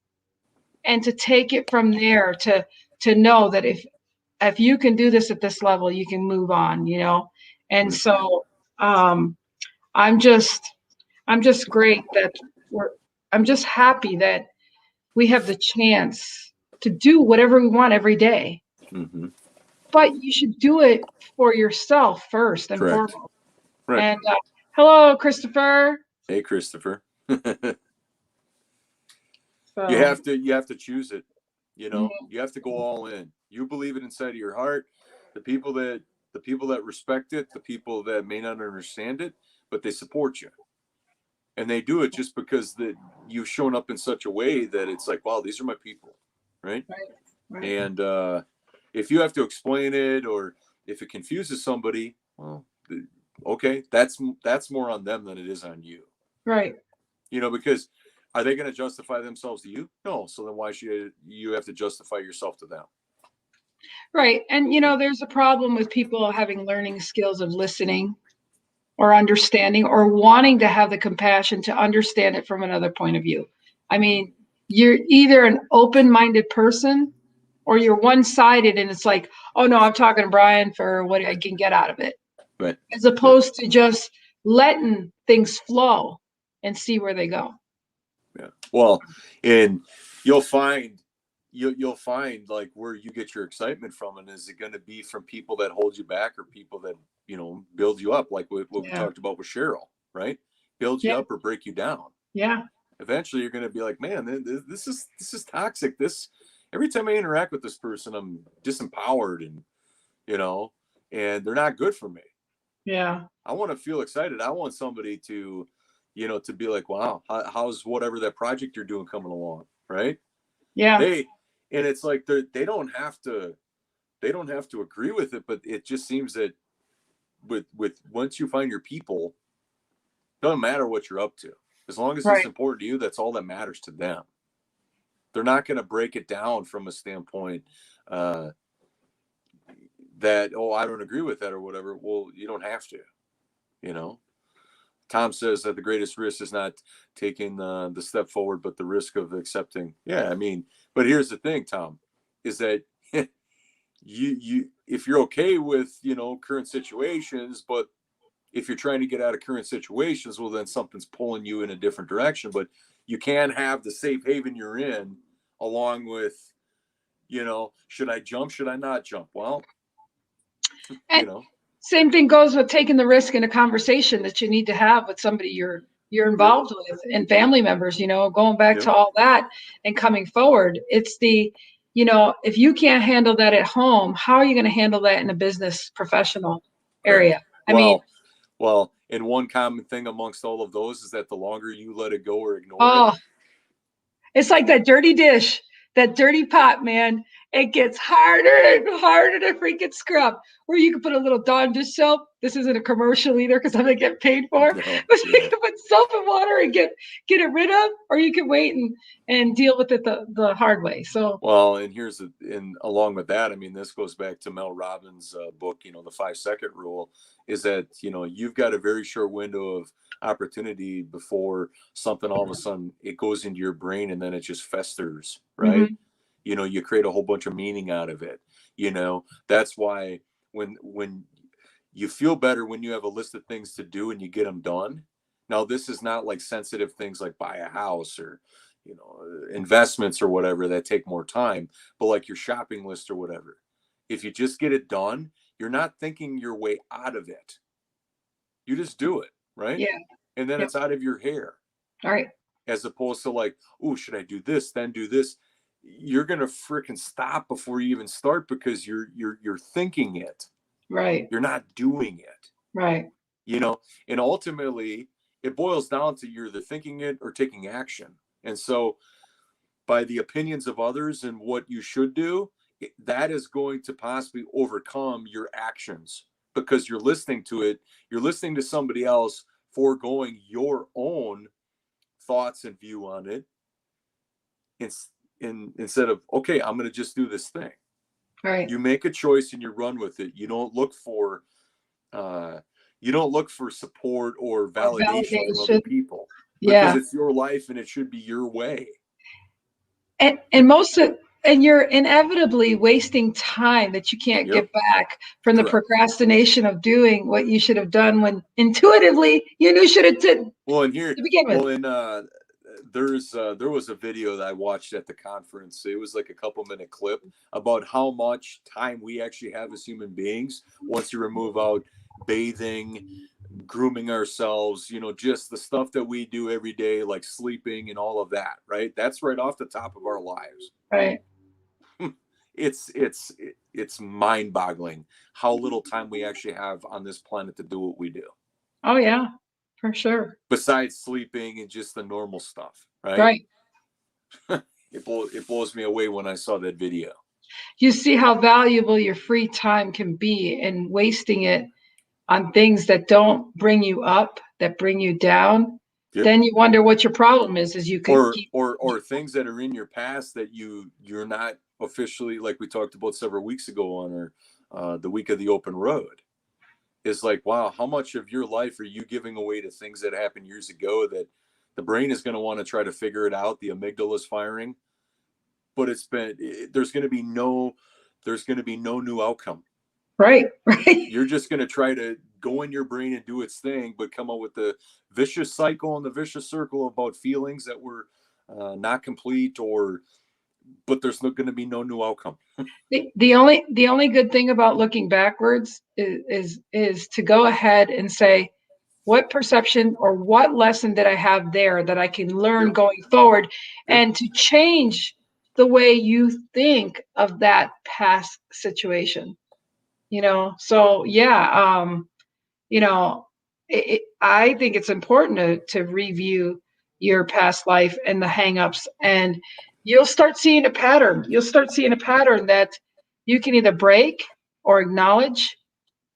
and to take it from there to know that if you can do this at this level, you can move on, you know? And Right. so um, I'm just I'm just great that we're I'm just happy that we have the chance to do whatever we want every day. Mm-hmm. But you should do it for yourself first and Correct. foremost. Right. And hello, Christopher. Hey, Christopher. So You have to choose it. You know, mhm, you have to go all in. You believe it inside of your heart. The people that respect it, the people that may not understand it, but they support you. And they do it just because that you've shown up in such a way that it's like, wow, these are my people, right? right, right. And if you have to explain it, or if it confuses somebody, well, okay, that's more on them than it is on you. Right. You know, because are they going to justify themselves to you? No. So then why should you have to justify yourself to them? Right. And you Right. know, there's a problem with people having learning skills of listening or understanding or wanting to have the compassion to understand it from another point of view. I mean, you're either an open-minded person or you're one-sided and it's like, oh no, I'm talking to Brian for what I can get out of it, Right. as Yeah. opposed to just letting things flow and see where they go. Yeah. Well, and you'll find you'll find like where you get your excitement from, and is it going to be from people that hold you back or people that build you up, like what we Yeah. talked about with Cheryl, right? Build you Yeah. up or break you down. Yeah. Eventually, you're going to be like, man, this is toxic. This every time I interact with this person, I'm disempowered, and you know, and they're not good for me. Yeah. I want to feel excited. I want somebody to, to be like, wow, how's whatever that project you're doing coming along, right? Yeah. They, and it's like they don't have to agree with it, but it just seems that with once you find your people, it doesn't matter what you're up to, as long as it's Right. important to you. That's all that matters to them. They're not going to break it down from a standpoint uh, that, oh, I don't agree with that or whatever. Well, you don't have to, you know. Tom says that the greatest risk is not taking the step forward, but the risk of accepting. Yeah, I mean, but here's the thing, Tom, is that you if you're okay with current situations, but if you're trying to get out of current situations, well, then something's pulling you in a different direction. But you can have the safe haven you're in, along with should I jump? Should I not jump? Well, And you know, same thing goes with taking the risk in a conversation that you need to have with somebody you're yep, involved with and family members, going back yep, to all that and coming forward. It's if you can't handle that at home, how are you going to handle that in a business professional correct. area? I mean, Well, and one common thing amongst all of those is that the longer you let it go or ignore it, oh, it's like that dirty dish, that dirty pot, man. It gets harder and harder to freaking scrub. Where you can put a little Dawn dish soap. This isn't a commercial either because I'm gonna get paid for it. no, But you yeah. can put soap and water and get it rid of, or you can wait and deal with it the hard way. So Well, and along with that, I mean, this goes back to Mel Robbins' book, the 5-second rule, is that, you've got a very short window of opportunity before something all of a sudden it goes into your brain and then it just festers, right? mhm. You create a whole bunch of meaning out of it. That's why when you feel better when you have a list of things to do and you get them done. Now, this is not like sensitive things like buy a house or investments or whatever that take more time, but like your shopping list or whatever. If you just get it done, you're not thinking your way out of it. You just do it, right? Yeah. And then Yep. it's out of your hair, All right. as opposed to like, oh, should I do this, then do this? You're gonna freaking stop before you even start because you're thinking it. Right. You're not doing it. Right. And ultimately it boils down to you're either thinking it or taking action. And so by the opinions of others and what you should do, that is going to possibly overcome your actions, because you're listening to it. You're listening to somebody else foregoing your own thoughts and view on it, instead of, okay, I'm going to just do this thing. Right. You make a choice and you run with it. You don't look for support or validation from other people, because Yeah. it's your life and it should be your way. And you're inevitably wasting time that you can't Yep. get back from the Correct. procrastination of doing what you should have done when intuitively you knew should have did Well, and here, to begin with. well, and there was a video that I watched at the conference. It was like a couple-minute clip about how much time we actually have as human beings once you remove out bathing, grooming ourselves, just the stuff that we do every day, like sleeping and all of that, right? That's right off the top of our lives. Right. It's mind-boggling how little time we actually have on this planet to do what we do. Oh yeah, for sure. Besides sleeping and just the normal stuff, right? Right. It blows me away when I saw that video. You see how valuable your free time can be, and wasting it on things that don't bring you up, that bring you down. Yep. Then you wonder what your problem is you could or things that are in your past that you're not officially, like we talked about several weeks ago on our the week of the open road. Is like, wow, how much of your life are you giving away to things that happened years ago that the brain is going to want to try to figure it out? The amygdala is firing, but there's going to be no new outcome. Right. You're just going to try to go in your brain and do its thing, but come up with the vicious cycle and the vicious circle about feelings that were not complete, but there's not going to be no new outcome. The only good thing about looking backwards is to go ahead and say, what perception or what lesson did I have there that I can learn going forward, and to change the way you think of that past situation. So yeah, I think it's important to review your past life and the hangups, and you'll start seeing a pattern. You'll start seeing a pattern that you can either break or acknowledge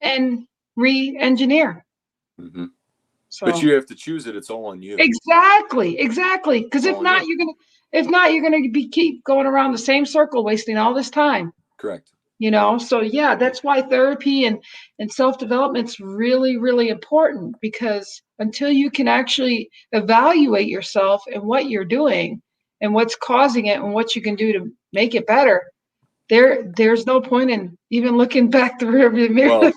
and re-engineer. Mm-hmm. So, but you have to choose it. It's all on you. Exactly. Because if not, you're gonna keep going around the same circle, wasting all this time. Correct. So yeah, that's why therapy and self-development's really, really important, because until you can actually evaluate yourself and what you're doing and what's causing it and what you can do to make it better, there's no point in even looking back the rearview mirror. Well,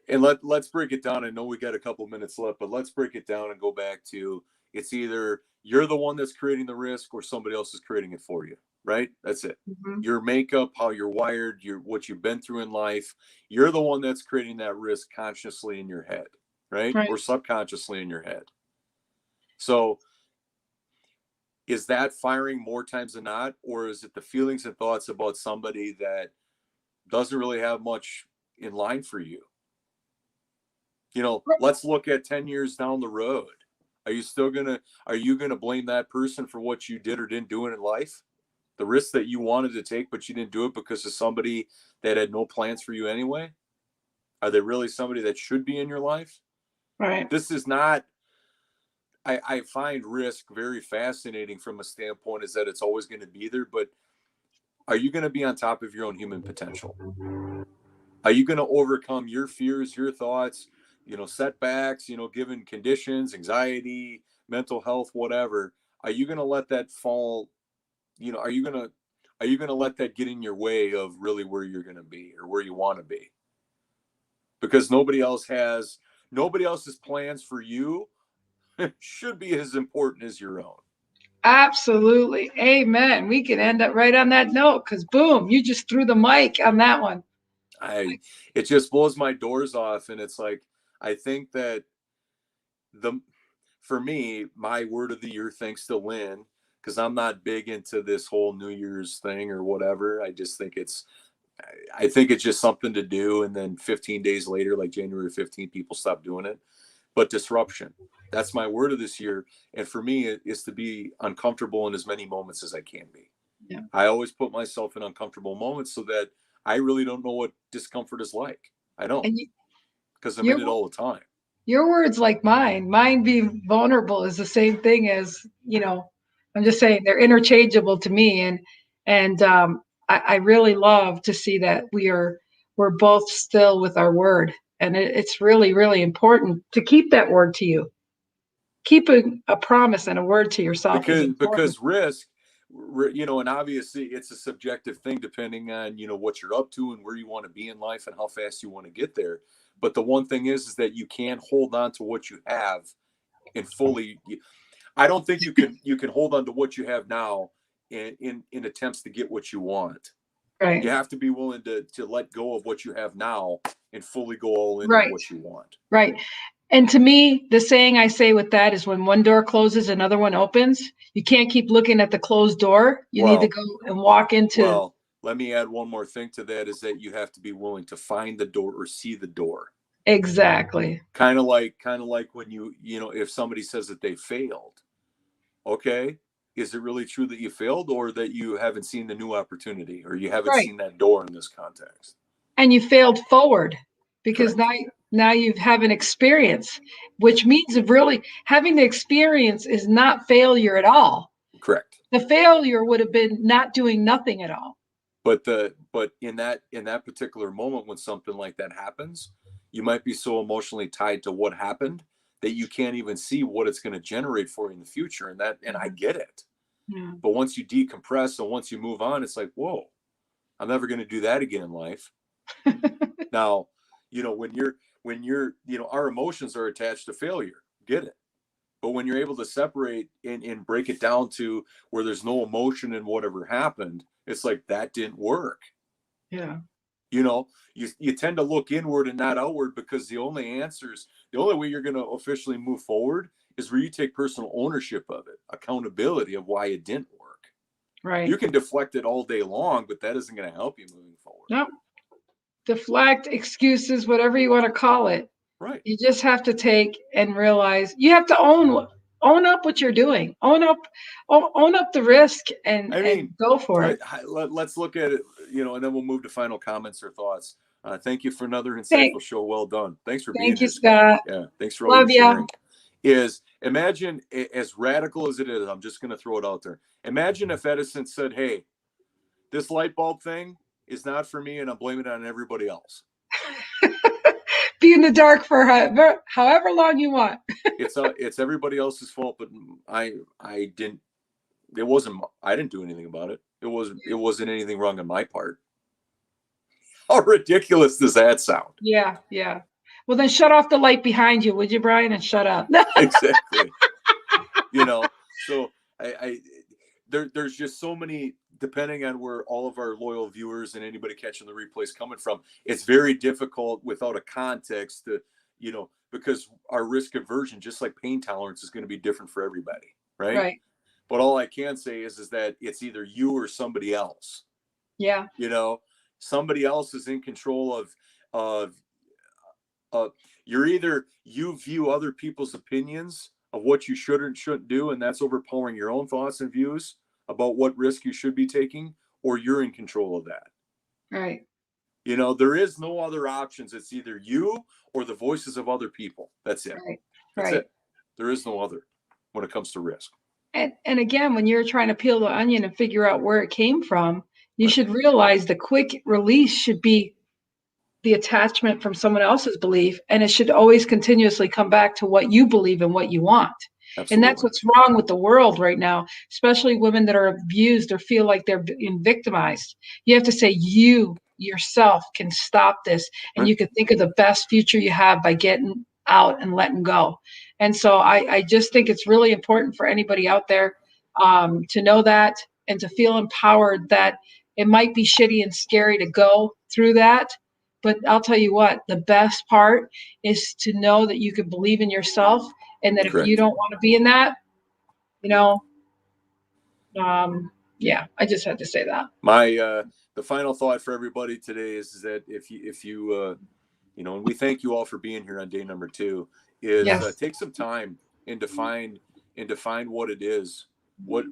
and let's break it down. I know we got a couple minutes left, but let's break it down and go back to, it's either you're the one that's creating the risk or somebody else is creating it for you, right? That's it. Mm-hmm. Your makeup, how you're wired, what you've been through in life, you're the one that's creating that risk consciously in your head, right? Or subconsciously in your head. So is that firing more times than not, or is it the feelings and thoughts about somebody that doesn't really have much in line for you? Let's look at 10 years down the road. Are you gonna blame that person for what you did or didn't do in life? The risk that you wanted to take, but you didn't do it because of somebody that had no plans for you anyway? Are they really somebody that should be in your life? Right. This is not, I find risk very fascinating from a standpoint is that it's always going to be there, but are you going to be on top of your own human potential? Are you going to overcome your fears, your thoughts, setbacks, given conditions, anxiety, mental health, whatever? Are you going to let that fall? Are you going to let that get in your way of really where you're going to be or where you want to be? Because nobody else's plans for you should be as important as your own. Absolutely. Amen. We can end up right on that note, because boom, you just threw the mic on that one. It just blows my doors off. And it's like, I think that for me, my word of the year, thanks to Lynn, because I'm not big into this whole New Year's thing or whatever. I think it's just something to do. And then 15 days later, like January 15th, people stop doing it. But disruption, that's my word of this year. And for me, it is to be uncomfortable in as many moments as I can be. Yeah. I always put myself in uncomfortable moments so that I really don't know what discomfort is like. I don't, And because I'm your in it all the time. your words like mine. Mine being vulnerable is the same thing as, I'm just saying they're interchangeable to me. And I really love to see that we're both still with our word. And it's really, really important to keep that word to you. Keeping a promise and a word to yourself is important. Because risk, and obviously it's a subjective thing depending on what you're up to and where you want to be in life and how fast you want to get there. But the one thing is that you can't hold on to what you have and fully. I don't think you can hold on to what you have now in attempts to get what you want. Right. You have to be willing to let go of what you have now and fully go all in on Right. what you want. Right. And to me, the saying I say with that is when one door closes, another one opens. You can't keep looking at the closed door. You need to Well, go and walk into. well, let me add one more thing to that is that you have to be willing to find the door or see the door. Exactly. Kind of like when if somebody says that they failed, okay, is it really true that you failed or that you haven't seen the new opportunity or you haven't Right. seen that door in this context? And you failed forward because Correct. now you have an experience, which means of really having the experience is not failure at all. Correct. The failure would have been not doing nothing at all. But in that particular moment when something like that happens, you might be so emotionally tied to what happened that you can't even see what it's going to generate for you in the future. And I get it. Yeah. But once you decompress and once you move on, it's like, whoa, I'm never going to do that again in life. Now, when you're our emotions are attached to failure. Get it. But when you're able to separate and break it down to where there's no emotion in whatever happened, it's like that didn't work. Yeah. You tend to look inward and not outward because the only way you're going to officially move forward is where you take personal ownership of it, accountability of why it didn't work. You Right. can deflect it all day long, but that isn't going to help you moving forward. No. Deflect, excuses, whatever you want to call it. Right. You just have to take and realize you have to own up what you're doing. Own up the risk I and mean, go for it. let's look at it, and then we'll move to final comments or thoughts. Thank you for another insightful Thank, show. Well done. Thanks for being thank you, here, Scott. Scott. Yeah, thanks for all Love your ya. sharing. Imagine, as radical as it is, I'm just going to throw it out there. Imagine if Edison said, "Hey, this light bulb thing is not for me, and I'm blaming it on everybody else." Be in the dark for however long you want. It's everybody else's fault, but I didn't. It wasn't. I didn't do anything about it. It wasn't anything wrong on my part. How ridiculous does that sound? Yeah, yeah. Well, then shut off the light behind you, would you, Brian? And shut up. Exactly. So there's just so many, depending on where all of our loyal viewers and anybody catching the replays coming from, it's very difficult without a context to, because our risk aversion, just like pain tolerance, is going to be different for everybody, right? Right. But all I can say is that it's either you or somebody else. Yeah. Somebody else is in control of you view other people's opinions of what you should or shouldn't do, and that's overpowering your own thoughts and views about what risk you should be taking, or you're in control of that. Right. There is no other options. It's either you or the voices of other people. That's it. Right. That's Right. it. There is no other when it comes to risk. And again, when you're trying to peel the onion and figure out where it came from, you Right. should realize the quick release should be the attachment from someone else's belief, and it should always continuously come back to what you believe and what you want. And that's Absolutely. what's wrong with the world right now, especially women that are abused or feel like they're being victimized. You have to say you yourself can stop this, and Right. you can think of the best future you have by getting out and letting go. And so I just think it's really important for anybody out there to know that and to feel empowered that it might be shitty and scary to go through that. But I'll tell you what, the best part is to know that you can believe in yourself, and that if you Correct. don't want to be in that, you know, yeah, I just had to say that. The final thought for everybody today is that if you and we thank you all for being here on day number 2, is Yes. take some time and define what it is, what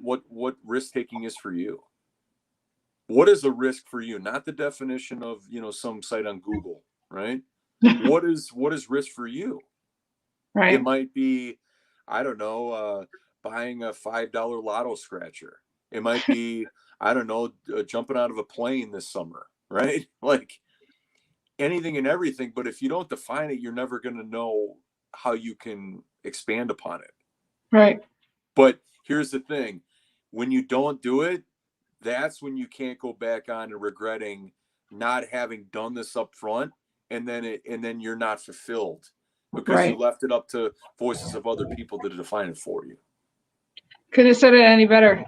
risk taking is for you. What is a risk for you? Not the definition of, some site on Google, right? What is risk for you? It Right. might be, I don't know, buying a $5 lotto scratcher. It might be, I don't know, jumping out of a plane this summer, right? Like anything and everything. But if you don't define it, you're never going to know how you can expand upon it. Right. But here's the thing, when you don't do it, that's when you can't go back on and regretting not having done this up front, and then you're not fulfilled because you Right. left it up to voices of other people to define it for you. Couldn't have said it any better.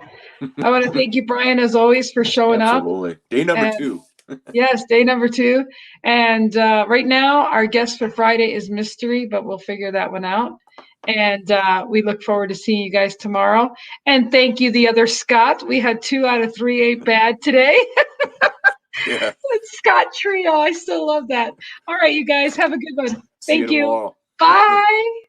I want to thank you, Brian, as always, for showing up. Absolutely. Day number And 2. yes, day number 2. And right now, our guest for Friday is mystery, but we'll figure that one out. And we look forward to seeing you guys tomorrow. And thank you, the other Scott. We had 2 out of 3 ain't bad today. Yeah. Scott Trio. I still love that. All right, you guys, have a good one. See you Thank you. tomorrow. Bye.